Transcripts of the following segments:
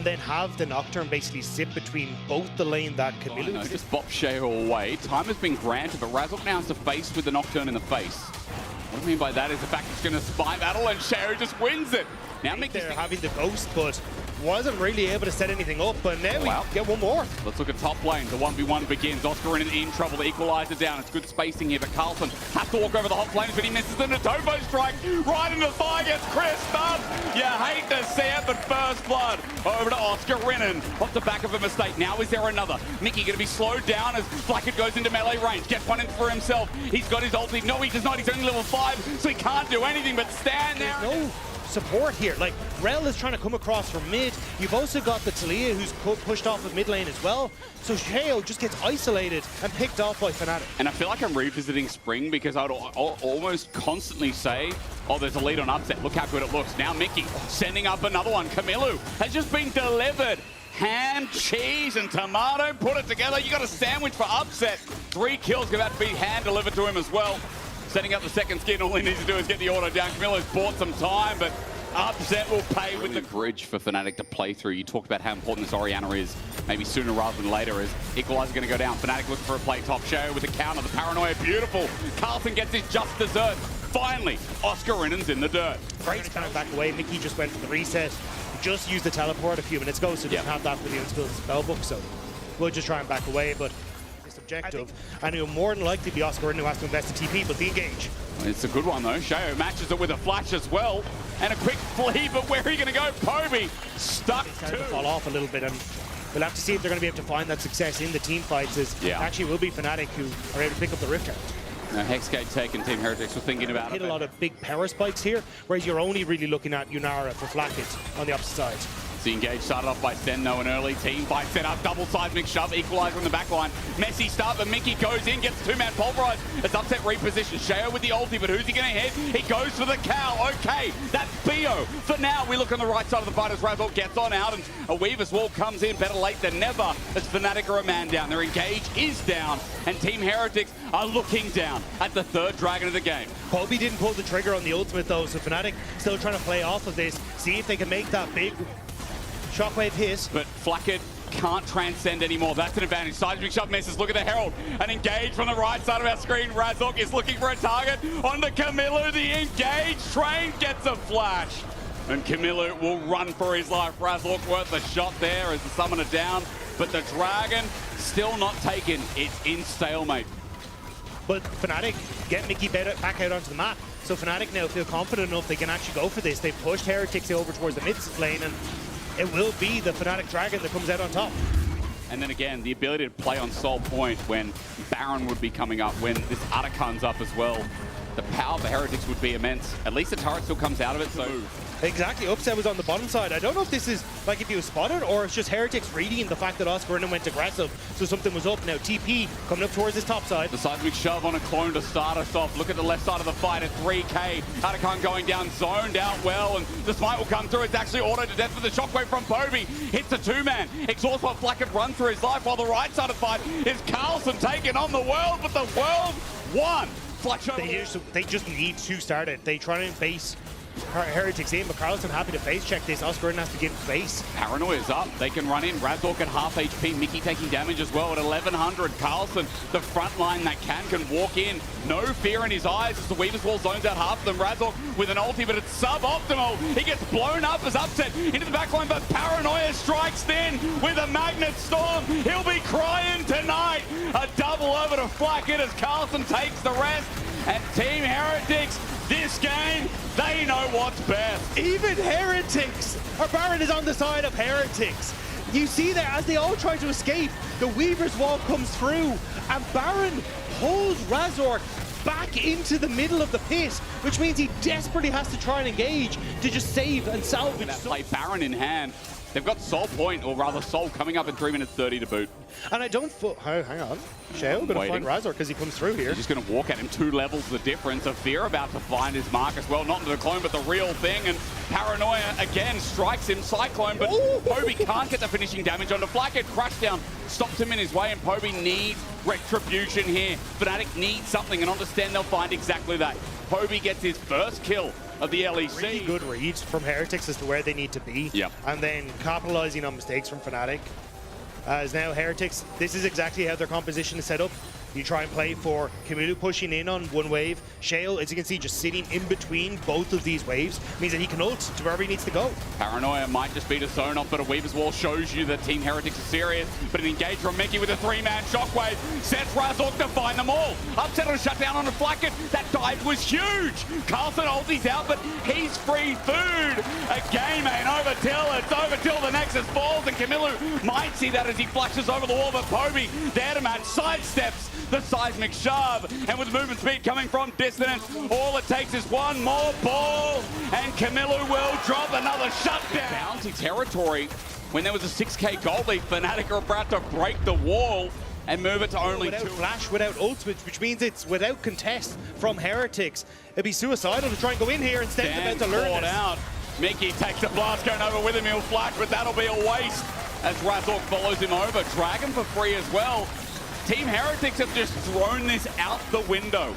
Then have the Nocturne basically sit between both the lane that Camilo... No, just bop Sheo away. Time has been granted, but Razok now has to face with the Nocturne in the face. What I mean by that is the fact it's going to spy battle and Sheo just wins it. Now Mickey's having the ghost, but wasn't really able to set anything up, but now we get one more. Let's look at top lane. The 1v1 begins. Oscar in trouble. The equalizer down. It's good spacing here, but Carlson has to walk over the hot flames, but he misses the Natovo strike. Right into the thigh, gets crisped up. You hate to see it, but first blood over to Oscar Rinnan off the back of a mistake. Now is there another? Mickey going to be slowed down as Flacket goes into melee range. Gets one in for himself. He's got his ulti. No, he does not. He's only level 5, so he can't do anything but stand there. No support here. Like, Rel is trying to come across from mid. You've also got the Talia who's pushed off of mid lane as well. So Sheo just gets isolated and picked off by Fnatic. And I feel like I'm revisiting Spring because I'd almost constantly say, oh, there's a lead on upset. Look how good it looks. Now Mickey sending up another one. Camilo has just been delivered. Ham, cheese, and tomato. Put it together. You got a sandwich for upset. 3 kills going to be hand delivered to him as well. Setting up the second skin, all he needs to do is get the auto down. Camilo's bought some time, but upset will pay with the bridge for Fnatic to play through. You talked about how important this Orianna is, maybe sooner rather than later, as Equalizer going to go down. Fnatic looking for a play top. Sheo with the counter, the paranoia, beautiful. Carlson gets his just dessert. Finally, Oscar Rinnan's in the dirt. Great spinning back away. Mickey just went for the reset. Just used the teleport a few minutes ago, so didn't have that for the unskilled spellbook, so we'll just try and back away, but objective, and it'll more than likely be Oscar who has to invest in TP, but the engage. It's a good one though. Sheo matches it with a flash as well, and a quick flee, but where are you going to go? Poby stuck to fall off a little bit, and we'll have to see if they're going to be able to find that success in the team fights, as actually will be Fnatic who are able to pick up the Rift Guard. Now Hexgate taken, Team Heretics were thinking about hit a lot of big power spikes here, whereas you're only really looking at Yunara for Flacket on the opposite side. The engage started off by Senno, an early team fight set up, double seismic shove, equalizer in the back line. Messy start, but Mickey goes in, gets 2-man pulverize. It's upset reposition. Sheo with the ulti, but who's he going to hit? He goes for the cow. Okay, that's BO. For now, we look on the right side of the fight as Razok gets on out, and a Weaver's Wall comes in, better late than never, as Fnatic are a man down. Their engage is down, and Team Heretics are looking down at the 3rd dragon of the game. Poby didn't pull the trigger on the ultimate though, so Fnatic still trying to play off of this, see if they can make that big shockwave hit. But Flacket can't transcend anymore. That's an advantage. Seismic shove misses. Look at the Herald. An engage from the right side of our screen. Razok is looking for a target. On to Camilo. The engage train gets a flash. And Camilo will run for his life. Razok worth the shot there as the summoner down. But the dragon still not taken. It's in stalemate. But Fnatic get Mickey back out onto the map. So Fnatic now feel confident enough they can actually go for this. They've pushed Heretics over towards the mid lane, and it will be the Fnatic Dragon that comes out on top. And then again, the ability to play on Soul Point when Baron would be coming up, when this Atakan's up as well. The power of the Heretics would be immense. At least the turret still comes out of it, so... Exactly, Upset was on the bottom side. I don't know if this is like if he was spotted or it's just Heretics reading the fact that Oscar went aggressive, so something was up. Now TP coming up towards his top side. The seismic shove on a clone to start us off. Look at the left side of the fight at 3k. Atakan going down, zoned out well, and the smite will come through. It's actually auto to death for the shockwave from Poby. Hits a 2-man. Exhaust while Flacket run through his life, while the right side of the fight is Carlson taking on the world, but the world won. They just need to start it. They try and base Heretics in, but Carlson happy to face check this. Oscar has to give face. Paranoia's up. They can run in. Razok at half HP. Mickey taking damage as well at 1100. Carlson, the front line that can walk in. No fear in his eyes as the Weaver's Wall zones out half of them. Razok with an ulti, but it's suboptimal. He gets blown up as upset into the back line, but Paranoia strikes then with a magnet storm. He'll be crying tonight. A double over to Flacket as Carlson takes the rest. And Team Heretics, this game, they know what's best. Even Heretics! Our Baron is on the side of Heretics. You see there, as they all try to escape, the Weaver's Wall comes through, and Baron pulls Razor back into the middle of the pit, which means he desperately has to try and engage to just save and salvage. That play Baron in hand. They've got Soul Point, or rather Soul, coming up in 3 minutes 30 to boot. And I don't... hang on. Sheo going to find Razor because he comes through here. He's just going to walk at him 2 levels the difference. Of Fear about to find his mark as well. Not into the clone, but the real thing. And Paranoia again strikes him. Cyclone, but Poby can't get the finishing damage onto Flacket. Crushdown stops him in his way, and Poby needs retribution here. Fnatic needs something, and understand they'll find exactly that. Poby gets his first kill of the LEC. Really good read from Heretics as to where they need to be. Yep. And then capitalizing on mistakes from Fnatic. As now Heretics, this is exactly how their composition is set up. You try and play for Kamilu pushing in on one wave. Shale, as you can see, just sitting in between both of these waves. Means that he can ult to wherever he needs to go. Paranoia might just be the zone off, but a Weaver's Wall shows you that Team Heretics are serious. But an engage from Mickey with a 3-man shockwave sets Razork to find them all. Upset on a shutdown on a Flacket. That dive was huge. Carlson ulti's out, but he's free food. A game ain't over till the Nexus falls, and Kamilu might see that as he flashes over the wall, but Poby there to match, sidesteps the seismic shove, and with movement speed coming from distance, all it takes is one more ball, and Kamilu will drop another shutdown. Bounty territory, when there was a 6k gold lead, Fnatic are about to break the wall and move it to only without 2. flash, without ult, which means it's without contest from Heretics. It'd be suicidal to try and go in here and Sten's about to learn this. Out. Mickey takes the blast going over with him, he'll flash, but that'll be a waste as Razork follows him over. Dragon for free as well. Team Heretics have just thrown this out the window.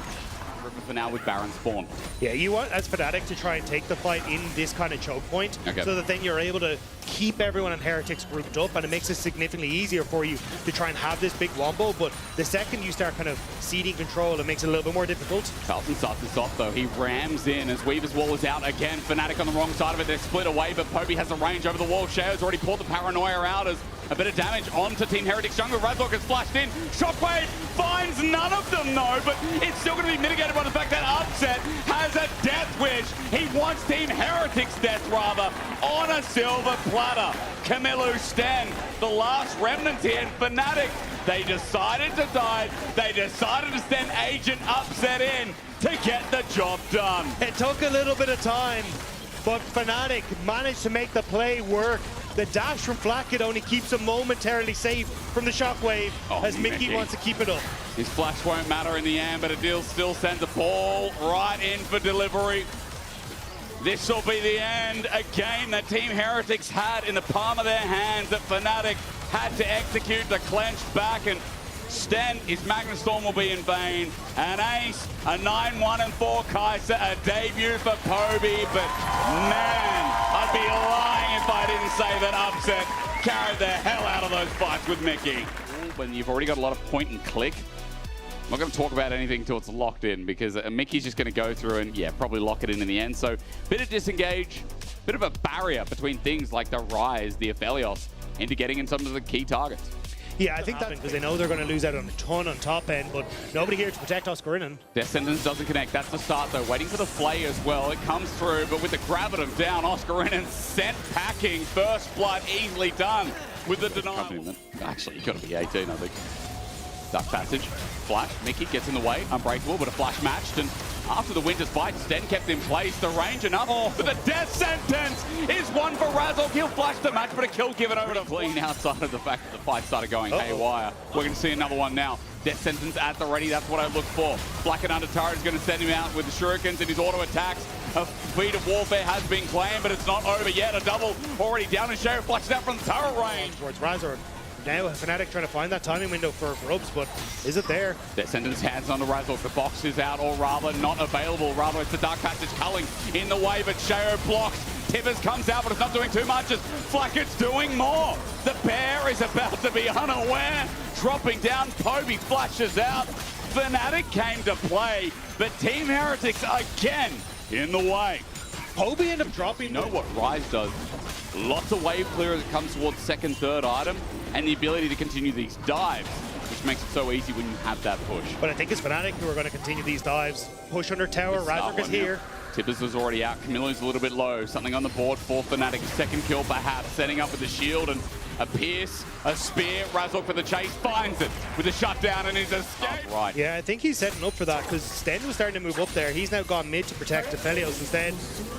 For now with Baron spawn. Yeah, you want as Fnatic to try and take the fight in this kind of choke point, so that then you're able to keep everyone on Heretics grouped up, and it makes it significantly easier for you to try and have this big wombo. But the second you start kind of ceding control, it makes it a little bit more difficult. Carlson starts this off though. He rams in as Weaver's Wall is out again. Fnatic on the wrong side of it. They're split away, but Poby has the range over the wall. Shao's already pulled the Paranoia out as a bit of damage onto Team Heretics jungle. Razork has flashed in. Shockwave finds none of them though, but it's still going to be mitigated by the fact that Upset has a death wish. He wants Team Heretics' death rather on a silver platter. Kamilu Sten, the last remnant here, and Fnatic, they decided to dive. They decided to send Agent Upset in to get the job done. It took a little bit of time, but Fnatic managed to make the play work. The dash from Flacket only keeps him momentarily safe from the shockwave as Mickey wants to keep it up. His flash won't matter in the end, but Adil still sends a ball right in for delivery. This will be the end. A game that Team Heretics had in the palm of their hands that Fnatic had to execute the clench back, and Sten, his Magnus Storm will be in vain. An ace, a 9-1-4 Kaiser, a debut for Poby, but man, I'd be lying if I didn't say that Upset carried the hell out of those fights with Mickey. When you've already got a lot of point and click, I'm not going to talk about anything until it's locked in, because Mickey's just going to go through and, yeah, probably lock it in the end. So, bit of disengage, bit of a barrier between things like the Rise, the Aphelios, into getting in some of the key targets. Yeah, I think that's because they know they're going to lose out on a ton on top end, but nobody here to protect Oscarinen. Their sentence doesn't connect. That's the start, though. Waiting for the flay as well. It comes through, but with the gravity down, Oscarinen sent packing. First blood easily done with the denial. Actually, you've got to be 18, I think. Dark Passage, flash, Mickey gets in the way, unbreakable, but a flash matched, and after the Winter's Bite, Sten kept in place, the range enough, but the death sentence is one for Razork. He'll flash the match, but a kill given over to Clean outside of the fact that the fight started going haywire. We're going to see another one now. Death sentence at the ready, that's what I look for. Black and Under Turret is going to send him out with the shurikens and his auto attacks. A feat of warfare has been claimed, but it's not over yet. A double already down, and Sheriff flashes out from the turret range. Towards Razork. Now Fnatic trying to find that timing window for Rubs, but is it there? Their sentence hands on the Razork. The box is out, or rather not available. Rather, it's the Dark Passage culling in the way, but Sheo blocks. Tibbers comes out, but it's not doing too much as Flacket's doing more. The bear is about to be unaware. Dropping down, Poby flashes out. Fnatic came to play, but Team Heretics again in the way. Poby ended up dropping. You know what Rise does? Lots of wave clear as it comes towards second, third item, and the ability to continue these dives, which makes it so easy when you have that push. But I think it's Fnatic who are going to continue these dives. Push under tower, Razork is here. Tibbers was already out, Kamilu's a little bit low. Something on the board for Fnatic. Second kill perhaps, setting up with the shield and a pierce, a spear. Razork for the chase, finds it with a shutdown and his escape. Right. Yeah, I think he's setting up for that because Sten was starting to move up there. He's now gone mid to protect Aphelios instead.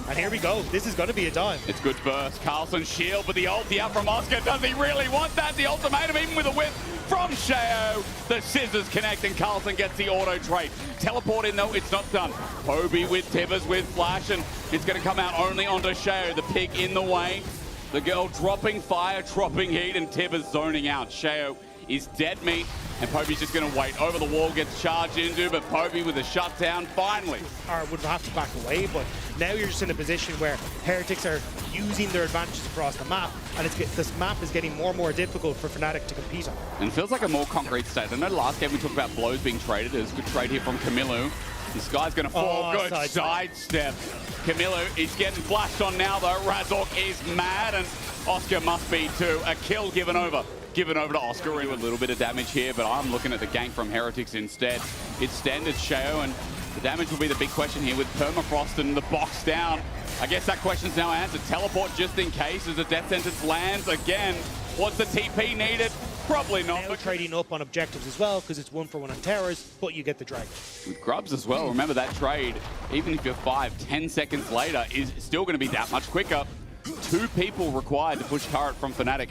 And here we go. This is going to be a dive. It's good burst. Carlson's shield, but the ulti out from Oscar. Does he really want that? The ultimatum, even with a whip from Sheo. The scissors connect and Carlson gets the auto trade. Teleport in though, it's not done. Poby with Tibbers with flash, and it's going to come out only onto Sheo. The pig in the way. The girl dropping fire, dropping heat, and Tibbers zoning out. Sheo is dead meat, and Poby's just going to wait. Over the wall, gets charged into, but Poby with a shutdown finally. Or would have to back away, but now you're just in a position where Heretics are using their advantages across the map, and this map is getting more and more difficult for Fnatic to compete on. And it feels like a more concrete state. I know last game we talked about blows being traded. There's a good trade here from Camilo. The Sky's going to fall. Good sidestep. Camilo is getting flashed on now, though. Razork is mad, and Oscar must be too. A kill given over. Given over to Oscar. A little bit of damage here, but I'm looking at the gank from Heretics instead. It's standard Sheo, and the damage will be the big question here with Permafrost and the box down. I guess that question's now answered. Teleport just in case as the death sentence lands again. What's the TP needed? Probably not. Now trading up on objectives as well, because it's 1-for-1 on towers, but you get the dragon. With Grubs as well, remember that trade, even if you're 5-10 seconds later, is still going to be that much quicker. 2 people required to push turret from Fnatic.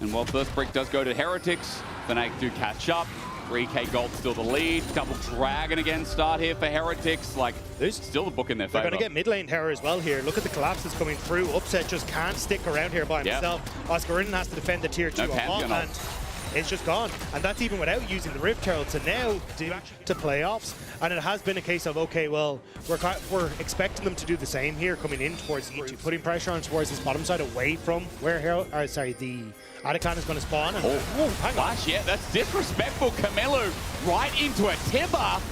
And while first break does go to Heretics, Fnatic do catch up. 3k gold still the lead. Double dragon again start here for Heretics. Like, there's still the book in their favor. They're going to get mid lane tower as well here. Look at the collapses coming through. Upset just can't stick around here by himself. Oscar has to defend the tier 2 and it's just gone. And that's even without using the Rift Herald. So now to playoffs. And it has been a case of, okay, well, we're expecting them to do the same here coming in towards the group. Putting pressure on towards this bottom side away from where the Ataclan is going to spawn. And, hang on. Yeah, that's disrespectful. Camilo right into a Tibber.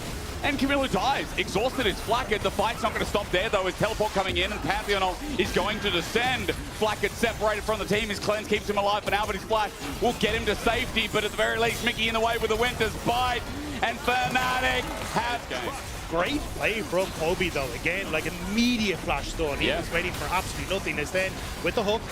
And Camilo dies. Exhausted is Flacket. The fight's not going to stop there, though, as Teleport coming in, and Pantheon is going to descend. Flacket separated from the team. His cleanse keeps him alive for now, but his flash will get him to safety. But at the very least, Mickey in the way with the Winter's Bite. And Fnatic have game. Great play from Poby, though. Again, like immediate flash stun. He was waiting for absolutely nothing. As then, with the hook,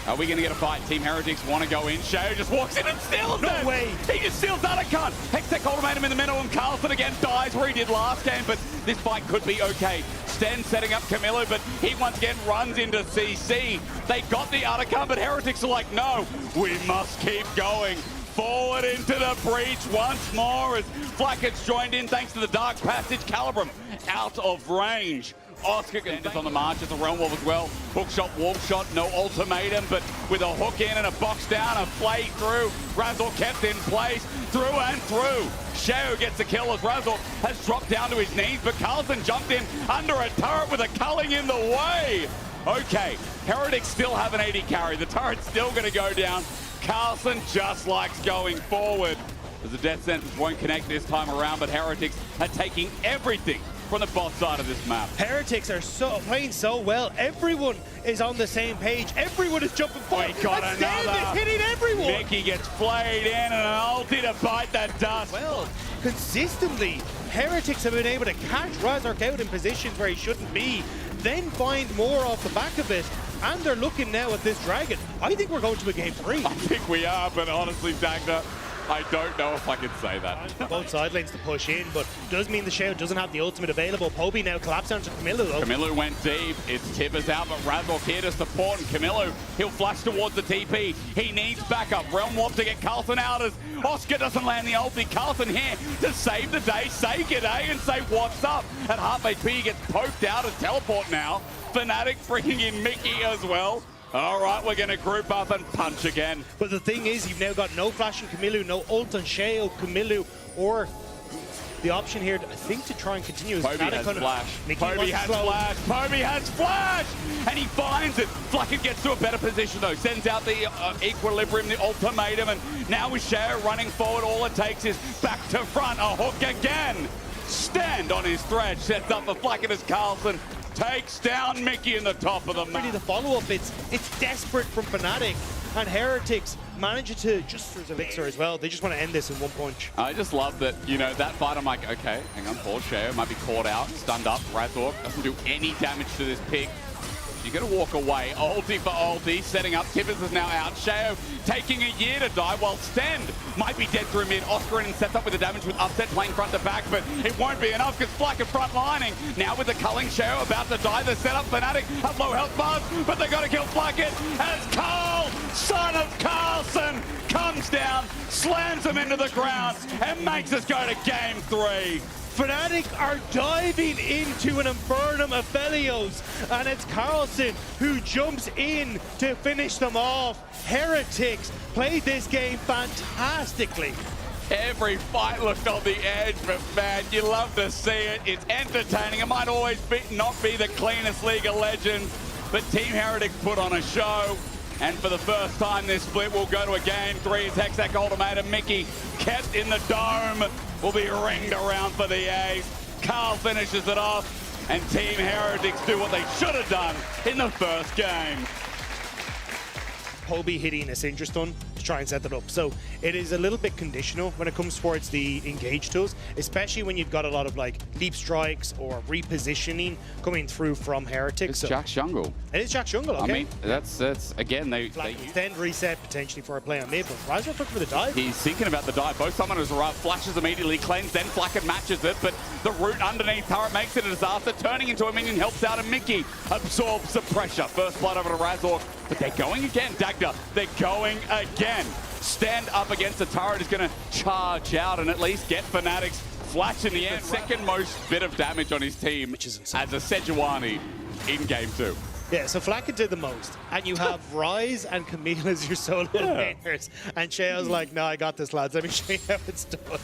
are we going to get a fight? Team Heretics want to go in. Sheo just walks in and steals it. No way. He just steals Ataclan. Hextech ultimatum in the middle, and Carlson again dies where he did last game, but this fight could be okay. Sten setting up Camilo, but he once again runs into CC. They got the Ataclan, but Heretics are like, no, we must keep going. Forward into the breach once more as Flacket's joined in thanks to the Dark Passage. Calibrum out of range. Oscar gets on the march as a realm wolf as well. Hook shot, wolf shot, no ultimatum, but with a hook in and a box down, a play through. Razork kept in place, through and through. Sheo gets the kill as Razork has dropped down to his knees, but Carlson jumped in under a turret with a culling in the way. Okay, Heretics still have an 80 carry. The turret's still going to go down. Carlson just likes going forward. As the death sentence won't connect this time around, but Heretics are taking everything from the bot side of this map. Heretics are playing so well. Everyone is on the same page. Everyone is jumping forward. We got another. Is hitting everyone. Mickey gets flayed in and an ulti to bite that dust. Well, consistently, Heretics have been able to catch Razork out in positions where he shouldn't be, then find more off the back of it. And they're looking now at this dragon. I think we're going to a game 3. I think we are, but honestly, Dagda, I don't know if I can say that. Both side lanes to push in, but does mean the Sheo doesn't have the ultimate available. Poby now collapsed down to Camilo, though. Camilo went deep. It's Tibbers out, but Razork here to support. And Camilo, he'll flash towards the TP. He needs backup. Realm Warp to get Carlson out as Oscar doesn't land the ulti. Carlson here to save the day, say g'day, and say what's up. At half HP, he gets poked out as Teleport now. Fnatic bringing in Mickey as well. All right, we're going to group up and punch again. But the thing is, you've now got no flash on Camilo, no ult on Sheo, Camilo, or the option here, I think, to try and continue is Poby has flash. Poby has flash. Poby has flash! And he finds it. Flacket gets to a better position, though. Sends out the equilibrium, the ultimatum, and now with Sheo running forward, all it takes is back to front. A hook again. Stand on his thread. Sets up for Flacket as Carlson takes down Mickey in the top of the map. Really, the follow-up, it's desperate from Fnatic, and Heretics manage to just there's a Vixer as well. They just want to end this in one punch. I just love that, you know, that fight. I'm like, okay, hang on, Paul Sheo might be caught out, stunned up. Razork doesn't do any damage to this pick. You're going to walk away. Ulti for ulti, setting up. Tibbers is now out. Sheo taking a year to die, while Stend might be dead through mid. Oscarin sets up with the damage with Upset playing front to back, but it won't be enough because Flacket front lining. Now with the culling, Sheo about to die. The setup, Fnatic have low health bars, but they got to kill Flacket as Carl, son of Carlson, comes down, slams him into the ground, and makes us go to game 3. Fnatic are diving into an Infernum of Felios, and it's Carlson who jumps in to finish them off. Heretics played this game fantastically. Every fight looked on the edge, but man, you love to see it. It's entertaining. It might always not be the cleanest League of Legends, but Team Heretics put on a show. And for the first time, this split will go to a game 3 as Hexac ultimatum. Mickey kept in the dome, will be ringed around for the ace. Carl finishes it off, and Team Heretics do what they should have done in the first game. Poby hitting a Cinder Stun to try and set that up. So it is a little bit conditional when it comes towards the engage tools, especially when you've got a lot of like deep strikes or repositioning coming through from Heretics. It's Jack's jungle. It is Jack's jungle, okay. I mean, that's again, they extend, reset potentially for a play on mid, but Razor looking for the dive. He's thinking about the dive. Both summoners are up, flashes immediately, cleanse, then Flacken matches it, but the root underneath turret makes it a disaster. Turning into a minion helps out, and Mickey absorbs the pressure. First blood over to Razor, but they're going again. Dagda, they're going again. Stand up against the turret is going to charge out and at least get Fnatic's flash in the end. Second most bit of damage on his team, which is insane, as a Sejuani in game 2. Yeah, so Flacken did the most, and you have Rise and Camille as your solo laners, and Sheo's like, no, I got this, lads. Let me show you how it's done.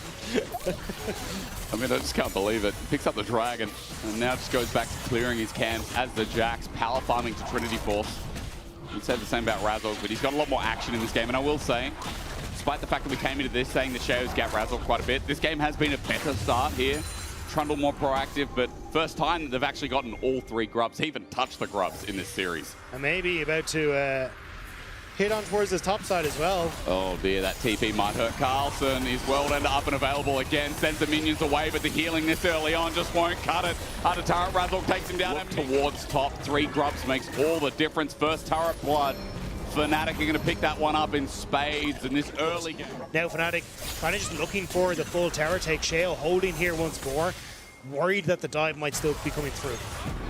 I mean, I just can't believe it. Picks up the Dragon, and now just goes back to clearing his cans as the Jax, power farming to Trinity Force. You'd say the same about Razor, but he's got a lot more action in this game, and I will say, despite the fact that we came into this saying the Sheo's gap Razor quite a bit, this game has been a better start here. Trundle more proactive, but first time they've actually gotten all 3 grubs, even touched the grubs in this series. And maybe about to hit on towards his top side as well. Oh dear, that TP might hurt Carlson. His world ender up and available again, sends the minions away, but the healing this early on just won't cut it. Under turret, Razor takes him down. Towards top, 3 grubs makes all the difference. First turret blood. Fnatic are going to pick that one up in spades in this early game. Now Fnatic kind of just looking for the full tower take. Sheo holding here once more. Worried that the dive might still be coming through.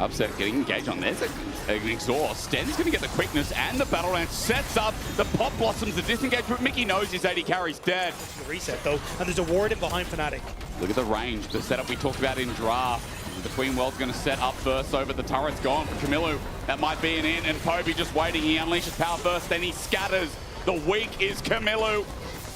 Upset getting engaged on. There's an exhaust. Sten's going to get the quickness and the battle ram. Sets up the pop blossoms, the disengage, but Mickey knows his 80 carry's dead. The reset though, and there's a ward in behind Fnatic. Look at the range, the setup we talked about in draft. The Queen World's going to set up first over the turret's gone for Camilo. That might be an in, and Poby just waiting. He unleashes power first, then he scatters. The weak is Camilo.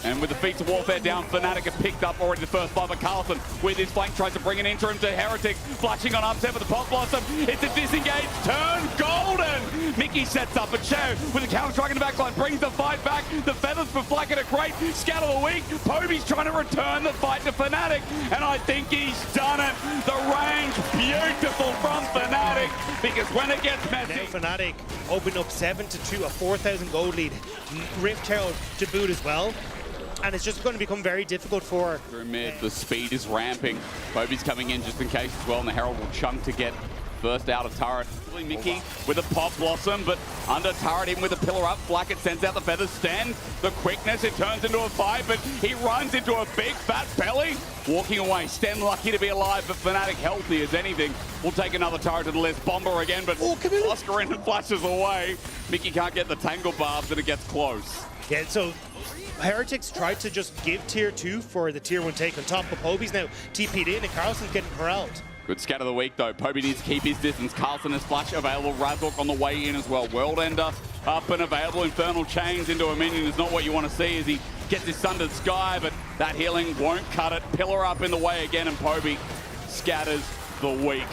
And with the feats of warfare down, Fnatic have picked up already the first five. But Carlson with his flank tries to bring an interim to Heretics. Flashing on upset for the pop blossom. It's a disengage turn golden. Mickey sets up a chair with a counter strike in the backline. Brings the fight back. The feathers for Flacken are great. Scatter the weak. Poby's trying to return the fight to Fnatic. And I think he's done it. The range beautiful from Fnatic. Because when it gets messy. Now Fnatic opened up 7-2, a 4,000 gold lead. Rift Herald to boot as well. And it's just going to become very difficult for... Through mid, the speed is ramping. Poby's coming in just in case as well, and the Herald will chunk to get first out of turret. Mickey with a pop blossom, but under turret, even with a pillar up, Flacket sends out the feathers, Sten, the quickness, it turns into a fight, but he runs into a big fat belly. Walking away, Sten lucky to be alive, but Fnatic healthy as anything. We'll take another turret to the list, Bomber again, but Oscar in and flashes away. Mickey can't get the tangle barbs, and it gets close. Yeah, so Heretics tried to just give tier 2 for the tier 1 take on top, but Poby's now TP'd in and Carlson's getting corralled. Good scatter of the week though. Poby needs to keep his distance. Carlson has flash available. Razork on the way in as well. World Ender up and available. Infernal Chains into a minion is not what you want to see as he gets his sun to the sky, but that healing won't cut it. Pillar up in the way again, and Poby scatters the weak.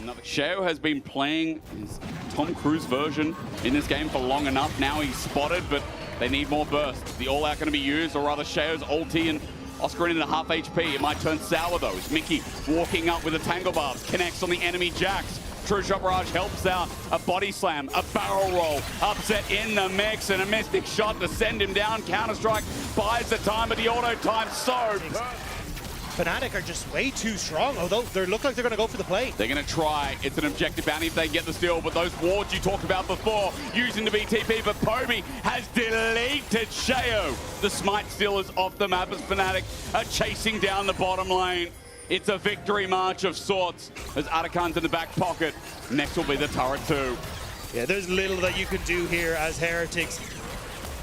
Another Sheo has been playing his Tom Cruise version in this game for long enough. Now he's spotted, but they need more burst. The all-out going to be used, or rather Sheo's ulti and Oscar in at half HP. It might turn sour though. As Mickey walking up with the tangle barbs, connects on the enemy Jax. True Shot Barrage helps out. A body slam, a barrel roll, upset in the mix, and a mystic shot to send him down. Counter-strike buys the time, but the auto time so... Fnatic are just way too strong, although they look like they're going to go for the play. They're going to try. It's an objective bounty if they get the steal, but those wards you talked about before, using the BTP, but Poby has deleted Sheo. The smite still is off the map as Fnatic are chasing down the bottom lane. It's a victory march of sorts as Atakan's in the back pocket. Next will be the turret too. Yeah, there's little that you can do here as Heretics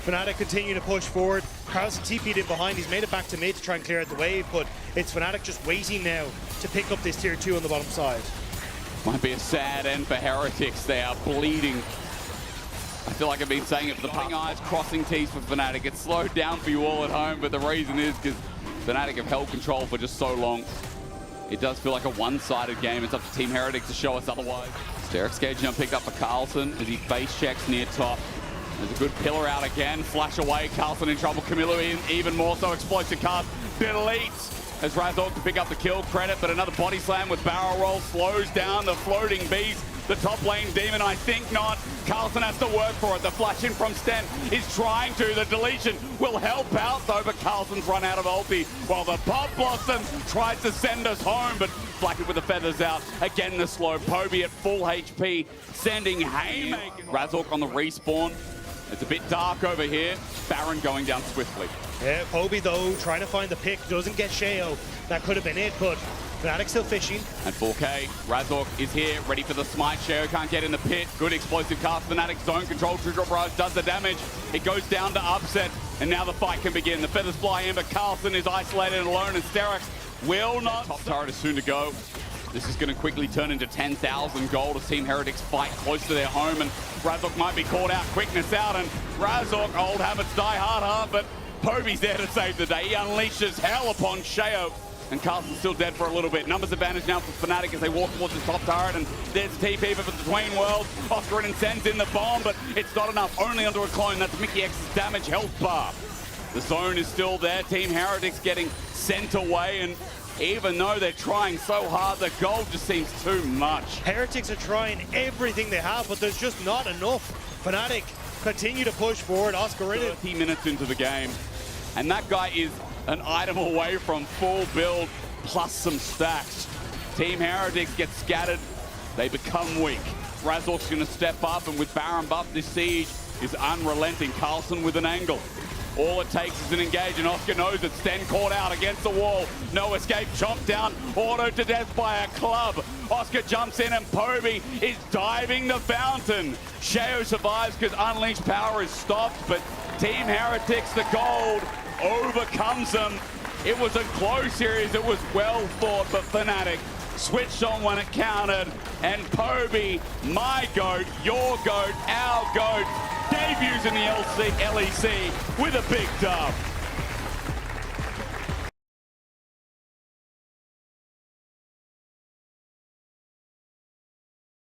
Fnatic continue to push forward. Carlson TP'd in behind. He's made it back to mid to try and clear out the wave, but it's Fnatic just waiting now to pick up this tier 2 on the bottom side. Might be a sad end for Heretics. They are bleeding. I feel like I've been saying it for the past. Eyes crossing T's for Fnatic. It's slowed down for you all at home, but the reason is because Fnatic have held control for just so long. It does feel like a one-sided game. It's up to Team Heretics to show us otherwise. Sterek's gauge jump pick up for Carlson as he face checks near top. There's a good pillar out again. Flash away. Carlson in trouble. Camilo even more so. Explosive cast. Deletes as Razork to pick up the kill credit, but another body slam with barrel roll slows down the floating beast. The top lane demon, I think not. Carlson has to work for it. The flash in from Sten is trying to. The deletion will help out though, but Carlson's run out of ulti while the Pop Blossom tries to send us home, but Flacket with the feathers out. Again, the slow. Poby at full HP, sending haymaker. Razork on the respawn. It's a bit dark over here. Baron going down swiftly. Yeah, Poby though, trying to find the pick. Doesn't get Sheo. That could have been it, but Fnatic still fishing. And 4K, Razork is here, ready for the smite. Sheo can't get in the pit. Good explosive cast. Fnatic zone control. Trigger Barrage does the damage. It goes down to upset, and now the fight can begin. The feathers fly in, but Carlson is isolated and alone, and Sterex will not. Top turret is soon to go. This is going to quickly turn into 10,000 gold as Team Heretics fight close to their home, and Razork might be caught out. Quickness out, and Razork, old habits die hard, but Poby's there to save the day. He unleashes hell upon Sheo, and Carlson's still dead for a little bit. Numbers advantage now for Fnatic as they walk towards the top turret, and there's TP for the Twain Worlds. Oscar sends in the bomb, but it's not enough. Only under a clone. That's Mickey X's damage health bar. The zone is still there. Team Heretics getting sent away, and even though they're trying so hard, the gold just seems too much. Heretics are trying everything they have, but there's just not enough. Fnatic continue to push forward. Oscar 30 minutes into the game, and that guy is an item away from full build plus some stacks. Team Heretics get scattered. They become weak. Razork's going to step up, and with Baron buff, this siege is unrelenting. Carlson with an angle. All it takes is an engage, and Oscar knows it. Sten caught out against the wall. No escape, chomped down, auto to death by a club. Oscar jumps in, and Poby is diving the fountain. Sheo survives because Unleashed Power is stopped, but Team Heretics, the gold, overcomes them. It was a close series. It was well fought, but Fnatic switched on when it counted, and Poby, my GOAT, your GOAT, our GOAT, debuts in the LEC with a big dub.